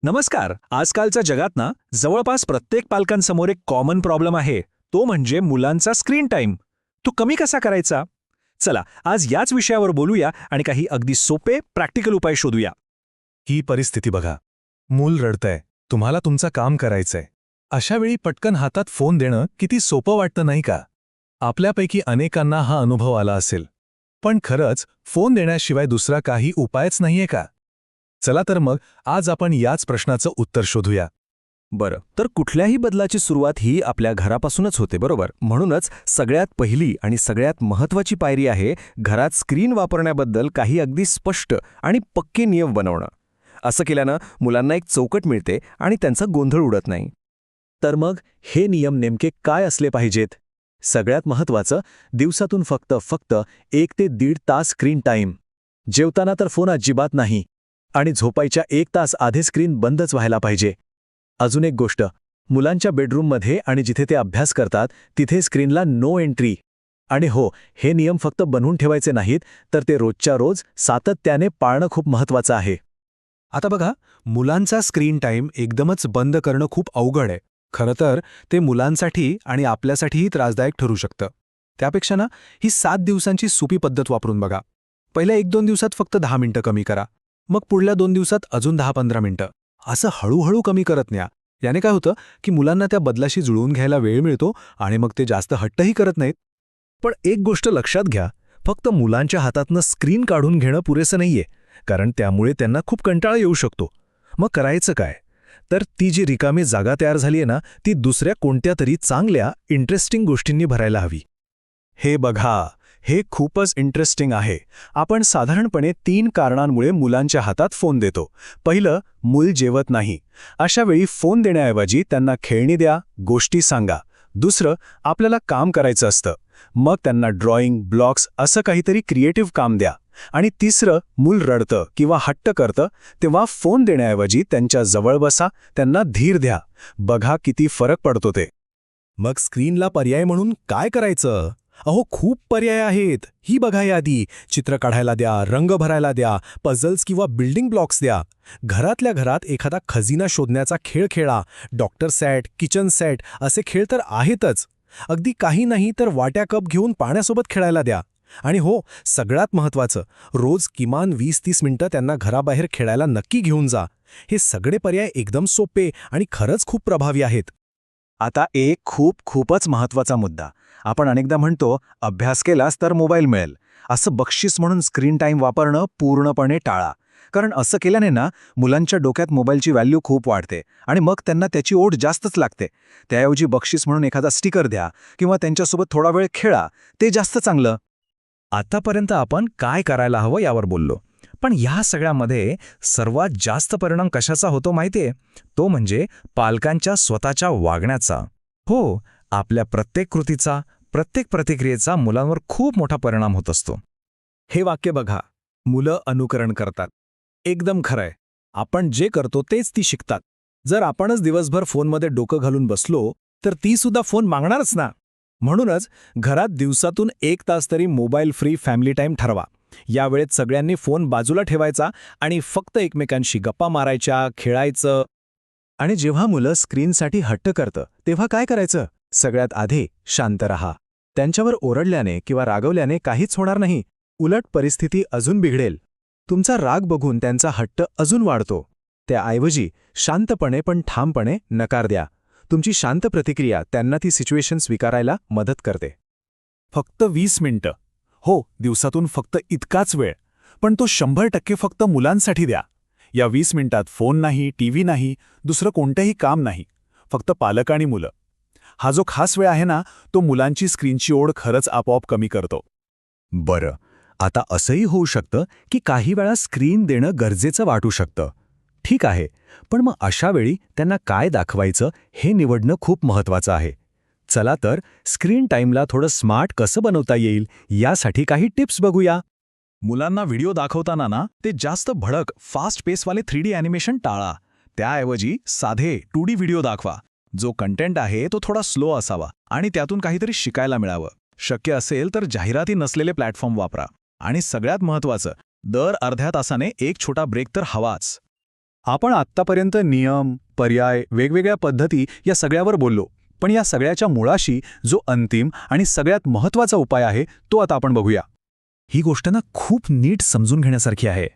नमस्कार. आजकालच्या जगात ना जवळपास प्रत्येक पालकांसमोर एक कॉमन प्रॉब्लेम आहे, तो म्हणजे मुलांचा स्क्रीन टाइम. तो कमी कसा करायचा? चला आज याच विषयावर बोलूया आणि काही अगदी सोपे प्रॅक्टिकल उपाय शोधूया. ही परिस्थिती बघा. मूल रडतंय, तुम्हाला तुमचं काम करायचंय. अशा वेळी पटकन हातात फोन देणं किती सोपं वाटतं नाही का? आपल्यापैकी अनेकांना हा अनुभव आला असेल. पण खरंच फोन देण्याशिवाय दुसरा काही उपायच नाहीये का? चला तर मग आज आपण याच प्रश्नाचं उत्तर शोधूया. बरं, तर कुठल्याही बदलाची सुरुवात ही आपल्या घरापासूनच होते, बरोबर? म्हणूनच सगळ्यात पहिली आणि सगळ्यात महत्त्वाची पायरी आहे घरात स्क्रीन वापरण्याबद्दल काही अगदी स्पष्ट आणि पक्के नियम बनवणं. असं केल्यानं मुलांना एक चौकट मिळते आणि त्यांचा गोंधळ उडत नाही. तर मग हे नियम नेमके काय असले पाहिजेत? सगळ्यात महत्त्वाचं, दिवसातून फक्त 1 ते 1.5 तास स्क्रीन टाईम. जेवताना तर फोन अजिबात नाही आणि झोपायच्या 1 तास आधी स्क्रीन बंदच व्हायला पाहिजे. अजून एक गोष्ट, मुलांच्या बेडरूममध्ये आणि जिथे ते अभ्यास करतात तिथे स्क्रीनला नो एंट्री. आणि हो, हे नियम फक्त बनवून ठेवायचे नाहीत, तर ते रोजच्या रोज सातत्याने पाळणं खूप महत्त्वाचं आहे. आता बघा, मुलांचा स्क्रीन टाईम एकदमच बंद करणं खूप अवघड आहे. खरं तर ते मुलांसाठी आणि आपल्यासाठीही त्रासदायक ठरू शकतं. त्यापेक्षा ना ही 7 दिवसांची सोपी पद्धत वापरून बघा. पहिल्या 1-2 दिवसात फक्त 10 मिनिटं कमी करा. मग पुढल्या 2 दिवसात अजून 10-15 मिनिटं. असं हळूहळू कमी करत न्या. याने काय होतं की मुलांना त्या बदलाशी जुळवून घ्यायला वेळ मिळतो आणि मग ते जास्त हट्टही करत नाहीत. पण एक गोष्ट लक्षात घ्या, फक्त मुलांच्या हातातनं स्क्रीन काढून घेणं पुरेसं नाहीये, कारण त्यामुळे त्यांना खूप कंटाळा येऊ शकतो. मग करायचं काय? तर ती जी रिकामी जागा तयार झालीये ना, ती दुसऱ्या कोणत्या तरी चांगल्या इंटरेस्टिंग गोष्टींनी भरायला हवी. हे बघा, हे खूपच इंटरेस्टिंग आहे. आपण साधारणपणे 3 कारणांमुळे मुलांच्या हातात फोन देतो. पहिलं, मूल जेवत नाही. अशा वेळी फोन देण्याऐवजी त्यांना खेळणी द्या, गोष्टी सांगा. दुसरं, आपल्याला काम करायचं असतं. मग त्यांना ड्रॉइंग, ब्लॉग्स असं काहीतरी क्रिएटिव्ह काम द्या. आणि तिसरं, मूल रडतं किंवा हट्ट करतं, तेव्हा फोन देण्याऐवजी त्यांच्या जवळ बसा, त्यांना धीर द्या. बघा किती फरक पडतो ते. मग स्क्रीनला पर्याय म्हणून काय करायचं? अहो, खूप पर्याय आहेत. ही बघा यादी. चित्र काढायला द्या, रंग भरायला द्या, पझल्स किंवा बिल्डिंग ब्लॉक्स द्या. घरातल्या घरात एखादा खजिना शोधण्याचा खेळ खेळा. डॉक्टर सेट, किचन सेट असे खेळ तर आहेतच. अगदी काही नाही तर वाट्या कप घेऊन पाण्यासोबत खेळायला द्या. आणि हो, सगळ्यात महत्त्वाचं, रोज किमान 20-30 मिनिटं त्यांना घराबाहेर खेळायला नक्की घेऊन जा. हे सगळे पर्याय एकदम सोपे आणि खरंच खूप प्रभावी आहेत. आता एक खूपच महत्त्वाचा मुद्दा. आपण अनेकदा म्हणतो, अभ्यास केलास तर मोबाईल मिळेल. असं बक्षीस म्हणून स्क्रीन टाईम वापरणं पूर्णपणे टाळा. कारण असं केल्याने ना मुलांच्या डोक्यात मोबाईलची व्हॅल्यू खूप वाढते आणि मग त्यांना त्याची ओढ जास्तच लागते. त्याऐवजी बक्षीस म्हणून एखादा स्टिकर द्या किंवा त्यांच्यासोबत थोडा वेळ खेळा, ते जास्त चांगलं. आतापर्यंत आपण काय करायला हवं यावर बोललो, पण या सगळ्यामध्ये सर्वात जास्त परिणाम कशाचा होतो माहितीये? तो म्हणजे पालकांच्या स्वतःच्या वागण्याचा. हो, आपल्या प्रत्येक कृतीचा, प्रत्येक प्रतिक्रियेचा मुलांवर खूप मोठा परिणाम होत असतो. हे वाक्य बघा, मुलं अनुकरण करतात. एकदम खरंय. आपण जे करतो तेच ती शिकतात. जर आपणच दिवसभर फोनमध्ये डोकं घालून बसलो तर ती सुद्धा फोन मागणारच ना. म्हणूनच घरात दिवसातून 1 तास तरी मोबाईल फ्री फॅमिली टाईम ठरवा. या वेळेत सगळ्यांनी फोन बाजूला ठेवायचा आणि फक्त एकमेकांशी गप्पा मारायच्या, खेळायचं. आणि जेव्हा मुलं स्क्रीनसाठी हट्ट करतं, तेव्हा काय करायचं? सगळ्यात आधी शांत रहा. त्यांच्यावर ओरडल्याने किंवा रागवल्याने काहीच होणार नाही. उलट परिस्थिती अजून बिघडेल. तुमचा राग बघून त्यांचा हट्ट अजून वाढतो. त्याऐवजी शांतपणे पण ठामपणे नकार द्या. तुमची शांत प्रतिक्रिया त्यांना ती सिच्युएशन स्वीकारायला मदत करते. फक्त 20 मिनिटं. हो, दिवसातून फक्त इतकाच वेळ. पण तो 100% फक्त मुलांसाठी द्या. या 20 मिनिटात फोन नाही, टीव्ही नाही, दुसरं कोणतंही काम नाही. फक्त पालक आणि मुलं. हा जो खास वेळ आहे ना, तो मुलांची स्क्रीनची ओढ खरंच आपोआप कमी करतो. बरं, आता असंही होऊ शकतं की काही वेळा स्क्रीन देणं गरजेचं वाटू शकतं. ठीक आहे, पण मग अशा वेळी त्यांना काय दाखवायचं हे निवडणं खूप महत्त्वाचं आहे. चला तर स्क्रीन टाईमला थोडं स्मार्ट कसं बनवता येईल यासाठी काही टिप्स बघूया. मुलांना व्हिडिओ दाखवताना ना ते जास्त भडक, फास्ट पेसवाले 3D ॲनिमेशन टाळा. त्याऐवजी साधे 2D व्हिडिओ दाखवा. जो कंटेंट आहे तो थोडा स्लो असावा आणि त्यातून काहीतरी शिकायला मिळावं. शक्य असेल तर जाहिराती नसलेले प्लॅटफॉर्म वापरा. आणि सगळ्यात महत्त्वाचं, दर अर्ध्या तासाने एक छोटा ब्रेक तर हवाच. आपण आत्तापर्यंत नियम, पर्याय, वेगवेगळ्या पद्धती या सगळ्यावर बोललो, पण या सगळ्याच्या मुळाशी जो अंतिम आणि सगळ्यात महत्त्वाचा उपाय आहे तो आता आपण बघूया. ही गोष्ट ना खूप नीट समजून घेण्यासारखी आहे.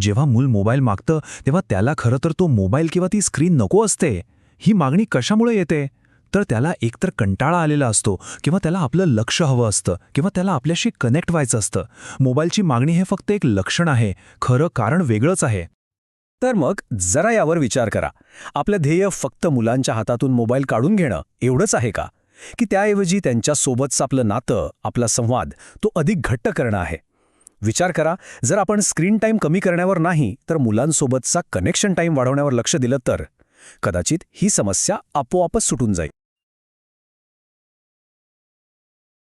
जेव्हा मूल मोबाईल मागतं तेव्हा त्याला खरं तर तो मोबाईल किंवा ती स्क्रीन नको असते. ही मागणी कशामुळे येते? तर त्याला एकतर कंटाळा आलेला असतो, किंवा त्याला आपलं लक्ष हवं असतं, किंवा त्याला आपल्याशी कनेक्ट व्हायचं असतं. मोबाईलची मागणी हे फक्त एक लक्षण आहे, खरं कारण वेगळंच आहे. तर मग जरा यावर विचार करा. आपलं ध्येय फक्त मुलांच्या हातातून मोबाईल काढून घेणं एवढंच आहे का? की त्याऐवजी त्यांच्यासोबतचं आपलं नातं, आपला संवाद तो अधिक घट्ट करणं आहे? विचार करा, जर आपण स्क्रीन टाईम कमी करण्यावर नाही तर मुलांसोबतचा कनेक्शन टाईम वाढवण्यावर लक्ष दिलं तर कदाचित ही समस्या आपोआपच सुटून जाईल.